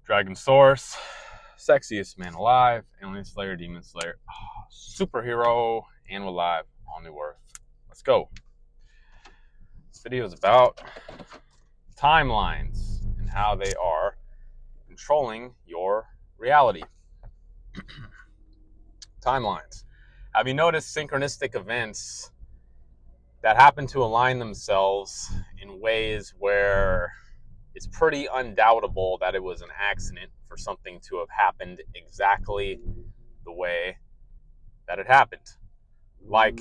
Dragon Source, sexiest man alive, alien slayer, demon slayer, superhero, and we're live on New Earth. Let's go. This video is about timelines and how they are controlling your reality. Timelines. Have you noticed synchronistic events that happen to align themselves in ways where it's pretty undoubtable that it was an accident for something to have happened exactly the way that it happened? Like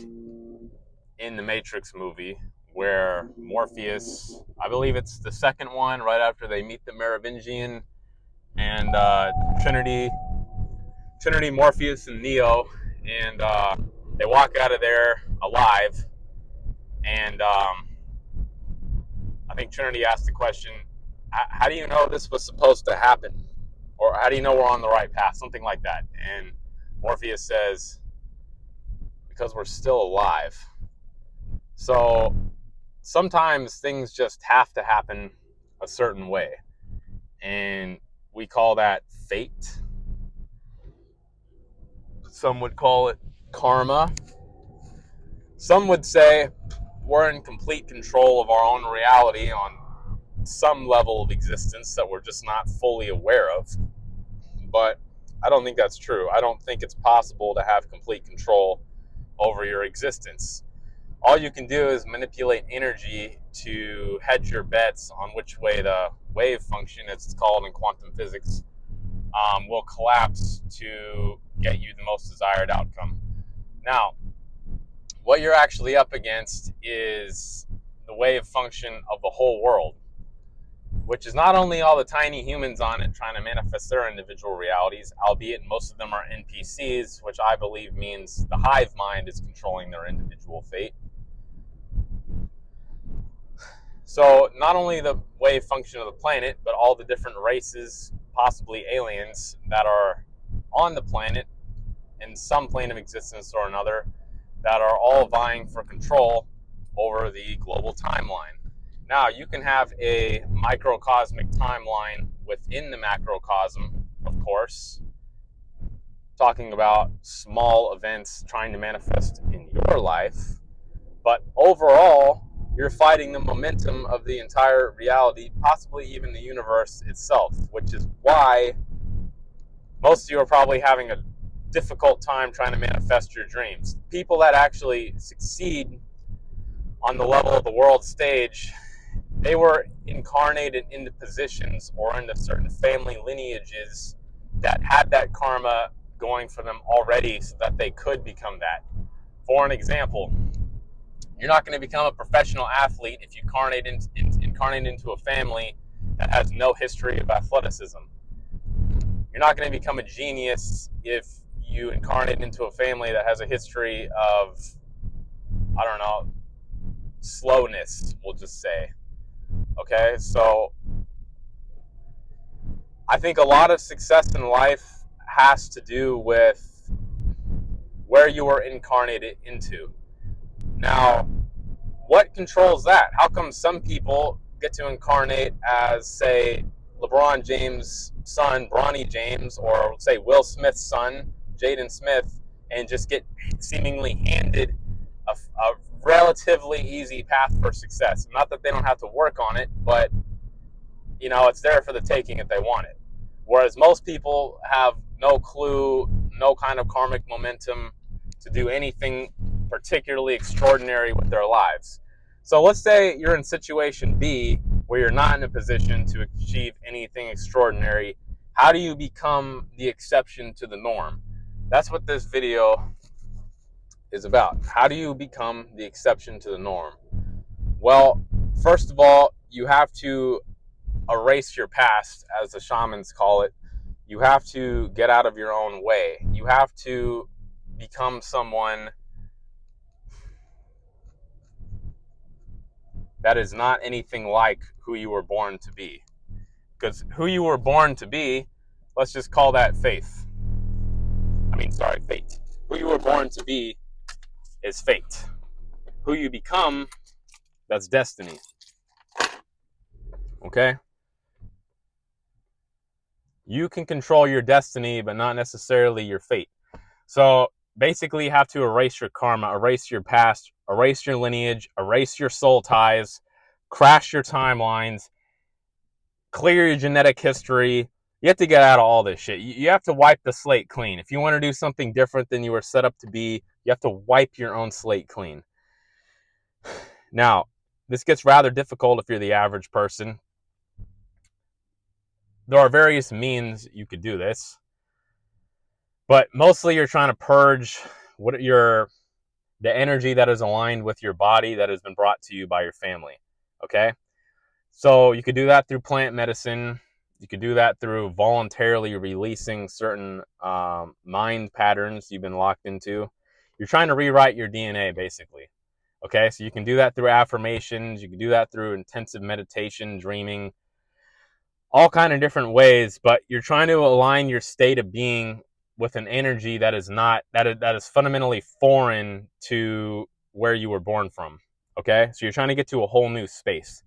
in the Matrix movie, where Morpheus, I believe it's the second one, right after they meet the Merovingian, and Trinity, Morpheus, and Neo, and they walk out of there alive, and I think Trinity asked the question, how do you know this was supposed to happen? Or how do you know we're on the right path? Something like that. And Morpheus says, because we're still alive. So sometimes things just have to happen a certain way. And we call that fate. Some would call it karma. Some would say we're in complete control of our own reality on some level of existence that we're just not fully aware of. But I don't think that's true. I don't think it's possible to have complete control over your existence. All you can do is manipulate energy to hedge your bets on which way the wave function, as it's called in quantum physics, will collapse to get you the most desired outcome. Now, what you're actually up against is the wave function of the whole world, which is not only all the tiny humans on it trying to manifest their individual realities, albeit most of them are NPCs, which I believe means the hive mind is controlling their individual fate. So not only the wave function of the planet, but all the different races, possibly aliens, that are on the planet in some plane of existence or another, that are all vying for control over the global timeline. Now, you can have a microcosmic timeline within the macrocosm, of course, talking about small events trying to manifest in your life, but overall, you're fighting the momentum of the entire reality, possibly even the universe itself, which is why most of you are probably having a difficult time trying to manifest your dreams. People that actually succeed on the level of the world stage, they were incarnated into positions or into certain family lineages that had that karma going for them already so that they could become that. For an example, you're not going to become a professional athlete if you incarnate into a family that has no history of athleticism. You're not going to become a genius if you incarnate into a family that has a history of, I don't know, slowness, we'll just say. Okay, so I think a lot of success in life has to do with where you are incarnated into. Now, what controls that? How come some people get to incarnate as, say, LeBron James' son, Bronny James, or say Will Smith's son, Jaden Smith, and just get seemingly handed a relatively easy path for success? Not that they don't have to work on it, but it's there for the taking if they want it. Whereas most people have no clue, no kind of karmic momentum to do anything particularly extraordinary with their lives. So let's say you're in situation B where you're not in a position to achieve anything extraordinary. How do you become the exception to the norm? That's what this video is about. How do you become the exception to the norm? Well, first of all, you have to erase your past, as the shamans call it. You have to get out of your own way. You have to become someone that is not anything like who you were born to be. Because who you were born to be, let's just call that fate. Who you were born to be is fate. Who you become, that's destiny. Okay? You can control your destiny, but not necessarily your fate. So basically, you have to erase your karma, erase your past, erase your lineage, erase your soul ties, crash your timelines, clear your genetic history. You have to get out of all this shit. You have to wipe the slate clean. If you want to do something different than you were set up to be, you have to wipe your own slate clean. Now, this gets rather difficult if you're the average person. There are various means you could do this, but mostly you're trying to purge the energy that is aligned with your body that has been brought to you by your family. Okay? So you could do that through plant medicine. You could do that through voluntarily releasing certain mind patterns you've been locked into. You're trying to rewrite your DNA, basically. Okay, so you can do that through affirmations. You can do that through intensive meditation, dreaming, all kind of different ways. But you're trying to align your state of being with an energy that is not that is fundamentally foreign to where you were born from. Okay, so you're trying to get to a whole new space.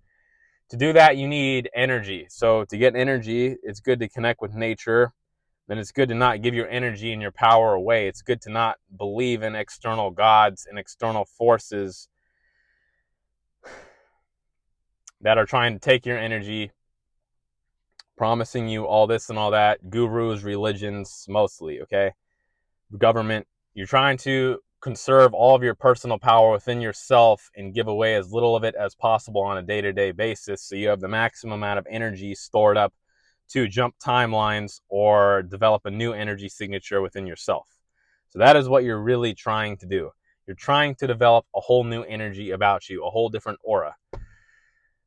To do that, you need energy. So to get energy, it's good to connect with nature. Then it's good to not give your energy and your power away. It's good to not believe in external gods and external forces that are trying to take your energy, promising you all this and all that. Gurus, religions, mostly, okay? Government. You're trying to conserve all of your personal power within yourself and give away as little of it as possible on a day-to-day basis, so you have the maximum amount of energy stored up to jump timelines or develop a new energy signature within yourself. So that is what you're really trying to do. You're trying to develop a whole new energy about you, a whole different aura.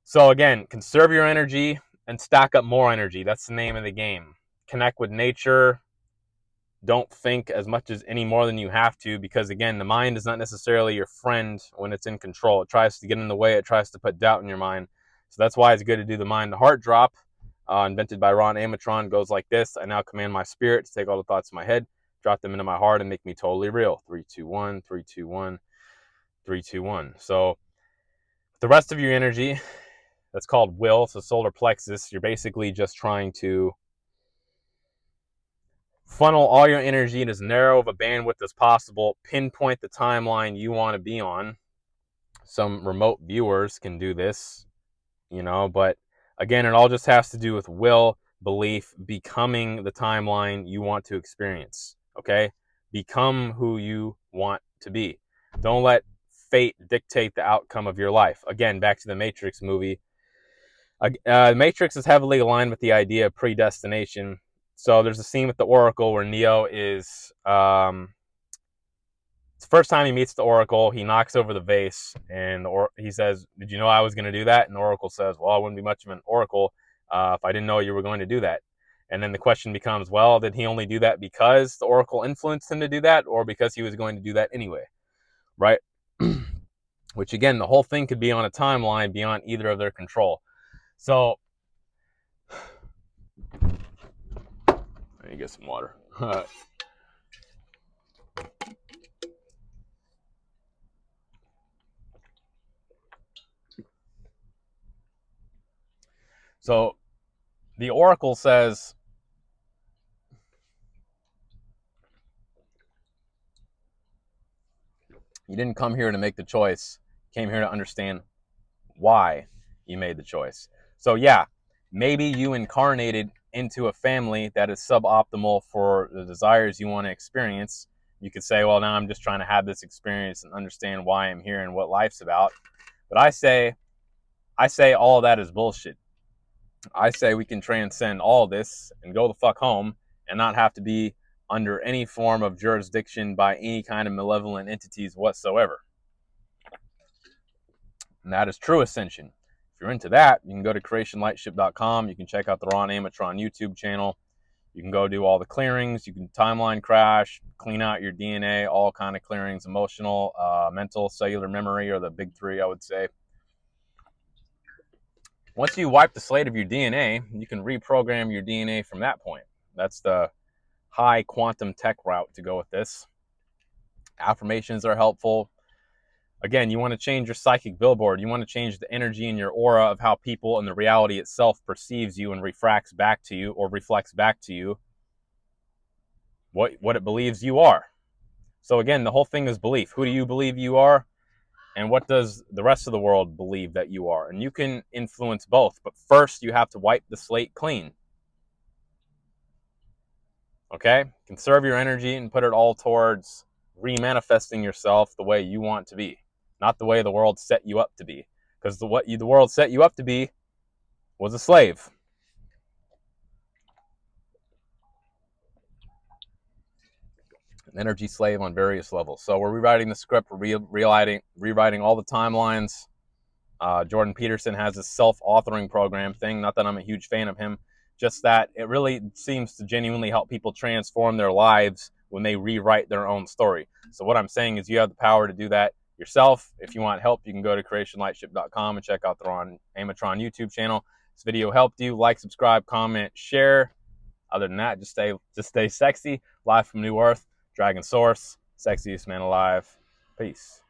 So again, conserve your energy and stack up more energy. That's the name of the game. Connect with nature. Don't think as much as any more than you have to, because again, the mind is not necessarily your friend when it's in control. It tries to get in the way. It tries to put doubt in your mind. So that's why it's good to do the mind to heart drop, invented by Ron Amatron. Goes like this: I now command my spirit to take all the thoughts in my head, drop them into my heart, and make me totally real. 3, 2, 1, 3, 2, 1, 3, 2, 1. So the rest of your energy, that's called will. So solar plexus, you're basically just trying to funnel all your energy in as narrow of a bandwidth as possible, pinpoint the timeline you want to be on. Some remote viewers can do this, but again, it all just has to do with will, belief, becoming the timeline you want to experience. Okay? Become who you want to be. Don't let fate dictate the outcome of your life. Again, back to the Matrix movie. Matrix is heavily aligned with the idea of predestination. So there's a scene with the Oracle where Neo is, it's the first time he meets the Oracle. He knocks over the vase, and he says, "Did you know I was going to do that?" And the Oracle says, "Well, I wouldn't be much of an Oracle if I didn't know you were going to do that." And then the question becomes, well, did he only do that because the Oracle influenced him to do that, or because he was going to do that anyway? Right? Which, again, the whole thing could be on a timeline beyond either of their control. So, let me get some water. So, the Oracle says, you didn't come here to make the choice. You came here to understand why you made the choice. So yeah, maybe you incarnated into a family that is suboptimal for the desires you want to experience. You could say, well, now I'm just trying to have this experience and understand why I'm here and what life's about. But I say all of that is bullshit. I say we can transcend all this and go the fuck home and not have to be under any form of jurisdiction by any kind of malevolent entities whatsoever. And that is true ascension. If you're into that, you can go to creationlightship.com. You can check out the Ron Amatron YouTube channel. You can go do all the clearings. You can timeline crash, clean out your DNA, all kind of clearings, emotional, mental, cellular memory are the big three, I would say. Once you wipe the slate of your DNA, you can reprogram your DNA from that point. That's the high quantum tech route to go with this. Affirmations are helpful. Again, you want to change your psychic billboard. You want to change the energy in your aura of how people and the reality itself perceives you and refracts back to you, or reflects back to you what it believes you are. So again, the whole thing is belief. Who do you believe you are? And what does the rest of the world believe that you are? And you can influence both, but first you have to wipe the slate clean. Okay? Conserve your energy and put it all towards remanifesting yourself the way you want to be, not the way the world set you up to be. Because the world set you up to be was a slave. An energy slave on various levels. So we're rewriting the script, we're rewriting all the timelines. Jordan Peterson has this self-authoring program thing. Not that I'm a huge fan of him, just that it really seems to genuinely help people transform their lives when they rewrite their own story. So what I'm saying is you have the power to do that yourself. If you want help, you can go to creationlightship.com and check out their Amatron YouTube channel. This video helped you. Like, subscribe, comment, share. Other than that, just stay sexy. Live from New Earth, Dragon Source, sexiest man alive. Peace.